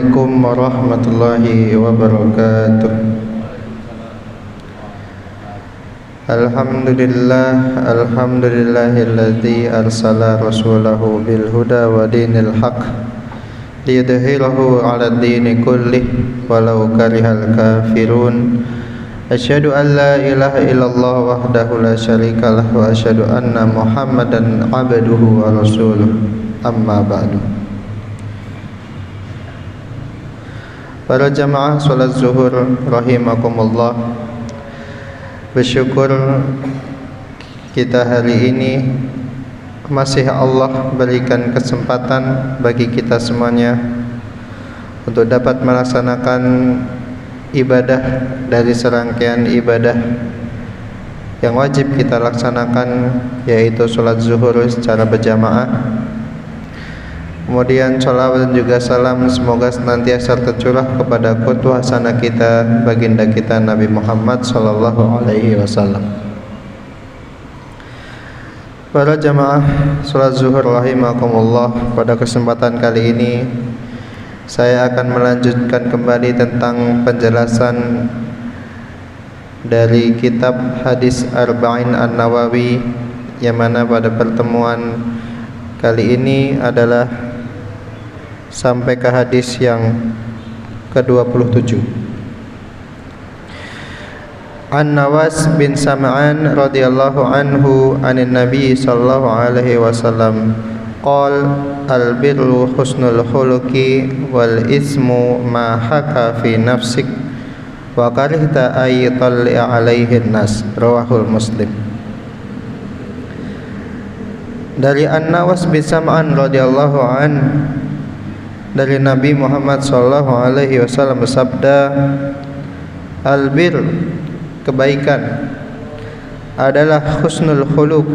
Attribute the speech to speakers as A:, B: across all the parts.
A: Assalamualaikum warahmatullahi wabarakatuh. Alhamdulillahilladzi arsala rasulahu bil huda wa dinil haq liyudhhirahu 'alad dini kullih walau karihal kafirun. Asyhadu an la ilaha illallah wahdahu la syarikalah wa asyhadu anna Muhammadan 'abduhu wa rasuluh. Amma ba'du. Para jamaah salat zuhur rahimakumullah, bersyukur kita hari ini masih Allah berikan kesempatan bagi kita semuanya untuk dapat melaksanakan ibadah dari serangkaian ibadah yang wajib kita laksanakan, yaitu salat zuhur secara berjamaah. Kemudian sholawat dan juga salam semoga senantiasa tercurah kepada qudwah hasanah kita, baginda kita Nabi Muhammad sallallahu alaihi wasallam. Para jamaah salat zuhur rahimakumullah, pada kesempatan kali ini saya akan melanjutkan kembali tentang penjelasan dari kitab Hadis Arba'in An-Nawawi, yang mana pada pertemuan kali ini adalah sampai ke hadis yang ke-27. An-Nawas bin Sam'an radhiyallahu anhu anin Nabi sallallahu alaihi wasallam qala al-birru husnul khuluqi wal ismu ma haka fi nafsik wa karihta ay talli alaihi nas. Rawahul Muslim. Dari An-Nawas bin Sam'an radhiyallahu an, dari Nabi Muhammad sallallahu alaihi wasallam bersabda, al-bir, kebaikan, adalah husnul khuluq,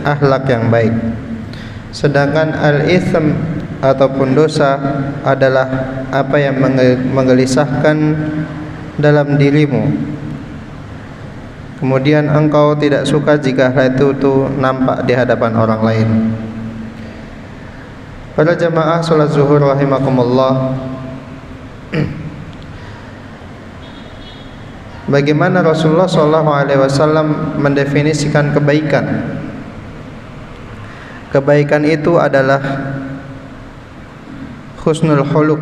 A: akhlak yang baik. Sedangkan al-itsm ataupun dosa adalah apa yang menggelisahkan dalam dirimu, kemudian engkau tidak suka jika hal itu nampak di hadapan orang lain. Para jamaah salat zuhur rahimakumullah, bagaimana Rasulullah SAW mendefinisikan kebaikan? Kebaikan itu adalah husnul khuluq,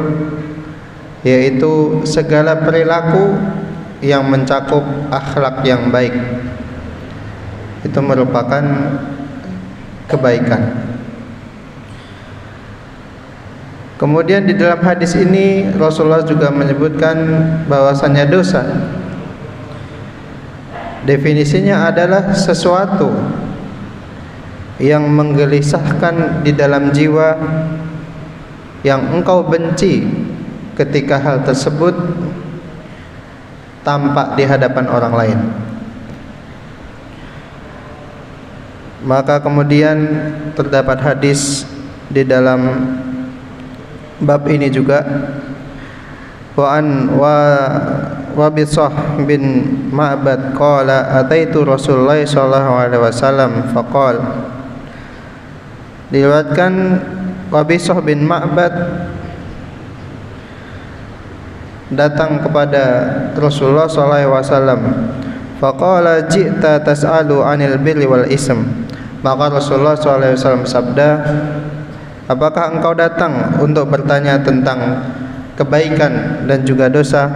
A: yaitu segala perilaku yang mencakup akhlak yang baik. Itu merupakan kebaikan. Kemudian di dalam hadis ini Rasulullah juga menyebutkan bahwasannya dosa, definisinya adalah sesuatu yang menggelisahkan di dalam jiwa, yang engkau benci ketika hal tersebut tampak di hadapan orang lain. Maka kemudian terdapat hadis di dalam bab ini juga, wa Bisah bin Ma'bad qala ataitu Rasulullah sallallahu alaihi wasallam faqala. Diriwayatkan wa Bisah bin Ma'bad datang kepada Rasulullah sallallahu alaihi wasallam, faqala ji'ta tas'alu 'anil birri wal ism. Maka Rasulullah sallallahu alaihi wasallam sabda, apakah engkau datang untuk bertanya tentang kebaikan dan juga dosa?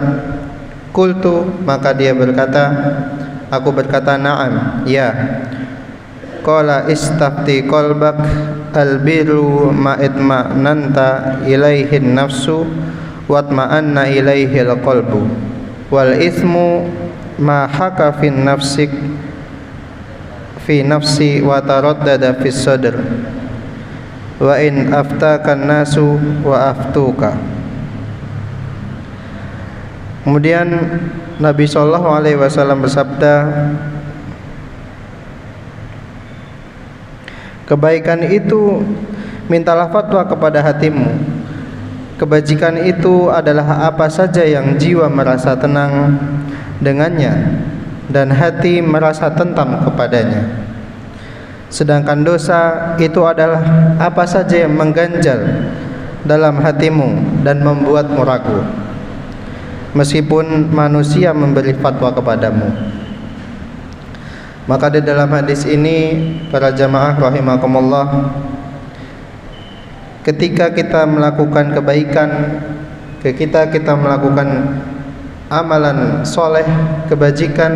A: Qultu, maka dia berkata, aku berkata, na'am, ya. Qala istafti qalbak, al-birru ma'itma'nanta ilaihin nafsu watma'anna ilaihil qalbu, wal ismu ma haka fin nafsik fi nafsi wa taraddada fis sadr wa in aftakan nasu wa aftuka. Kemudian Nabi sallallahu alaihi wasallam bersabda, kebaikan itu mintalah fatwa kepada hatimu. Kebajikan itu adalah apa saja yang jiwa merasa tenang dengannya dan hati merasa tentam kepadanya. Sedangkan dosa itu adalah apa saja yang mengganjal dalam hatimu dan membuatmu ragu, meskipun manusia memberi fatwa kepadamu. Maka di dalam hadis ini, para jamaah rahimakumullah, ketika kita melakukan kebaikan, ketika kita melakukan amalan soleh, kebajikan,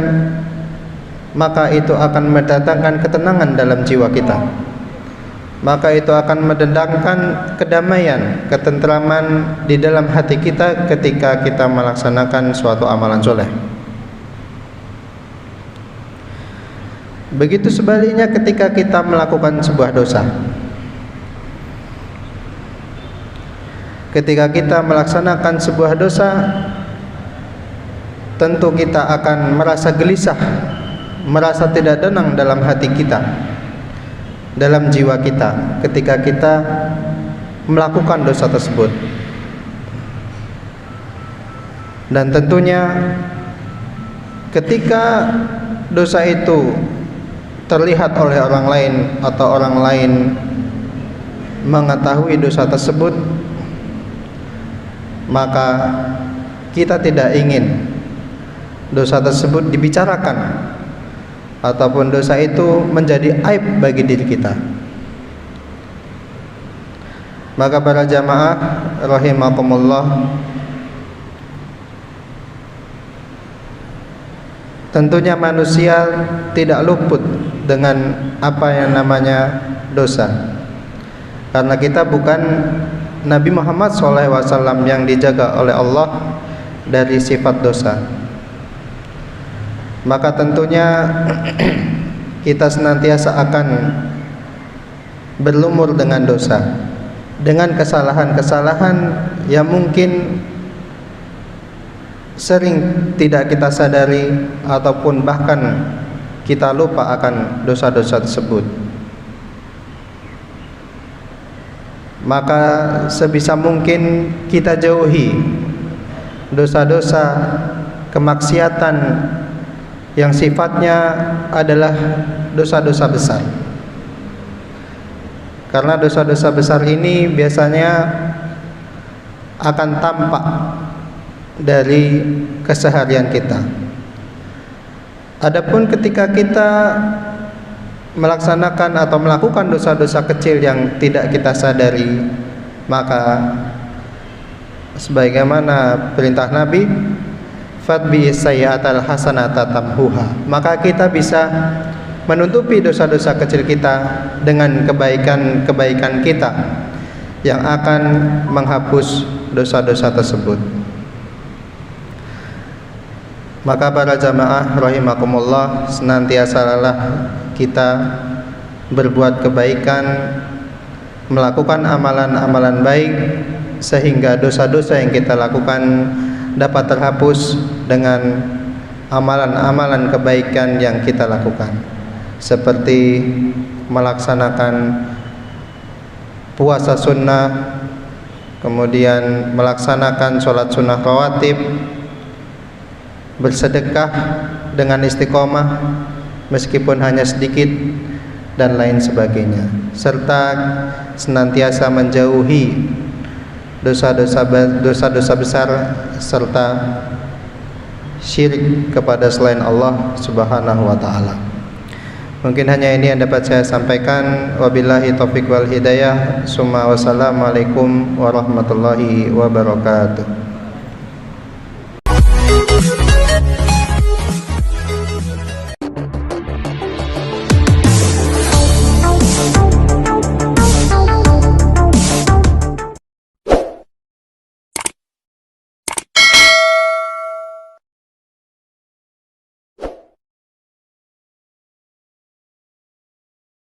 A: maka itu akan mendatangkan ketenangan dalam jiwa kita. Maka itu akan mendatangkan kedamaian, ketentraman di dalam hati kita ketika kita melaksanakan suatu amalan soleh. Begitu sebaliknya ketika kita melakukan sebuah dosa. Ketika kita melaksanakan sebuah dosa, tentu kita akan merasa gelisah, merasa tidak tenang dalam hati kita, dalam jiwa kita ketika kita melakukan dosa tersebut. Dan tentunya ketika dosa itu terlihat oleh orang lain atau orang lain mengetahui dosa tersebut, maka kita tidak ingin dosa tersebut dibicarakan ataupun dosa itu menjadi aib bagi diri kita. Maka para jamaah rahimakumullah, tentunya manusia tidak luput dengan apa yang namanya dosa, karena kita bukan Nabi Muhammad SAW yang dijaga oleh Allah dari sifat dosa. Maka tentunya kita senantiasa akan berlumur dengan dosa, dengan kesalahan-kesalahan yang mungkin sering tidak kita sadari ataupun bahkan kita lupa akan dosa-dosa tersebut. Maka sebisa mungkin kita jauhi dosa-dosa, kemaksiatan yang sifatnya adalah dosa-dosa besar. Karena dosa-dosa besar ini biasanya akan tampak dari keseharian kita. Adapun ketika kita melaksanakan atau melakukan dosa-dosa kecil yang tidak kita sadari, maka sebagaimana perintah Nabi, fatbi sayyi'atal hasanata tamhuha, maka kita bisa menutupi dosa-dosa kecil kita dengan kebaikan-kebaikan kita yang akan menghapus dosa-dosa tersebut. Maka para jamaah rahimakumullah, senantiasalah kita berbuat kebaikan, melakukan amalan-amalan baik, sehingga dosa-dosa yang kita lakukan dapat terhapus dengan amalan-amalan kebaikan yang kita lakukan, seperti melaksanakan puasa sunnah, kemudian melaksanakan sholat sunnah rawatib, bersedekah dengan istiqomah meskipun hanya sedikit, dan lain sebagainya, serta senantiasa menjauhi dosa-dosa besar serta syirik kepada selain Allah Subhanahu wa taala. Mungkin hanya ini yang dapat saya sampaikan. Wabillahi taufiq wal hidayah. Summa wassalamualaikum warahmatullahi wabarakatuh.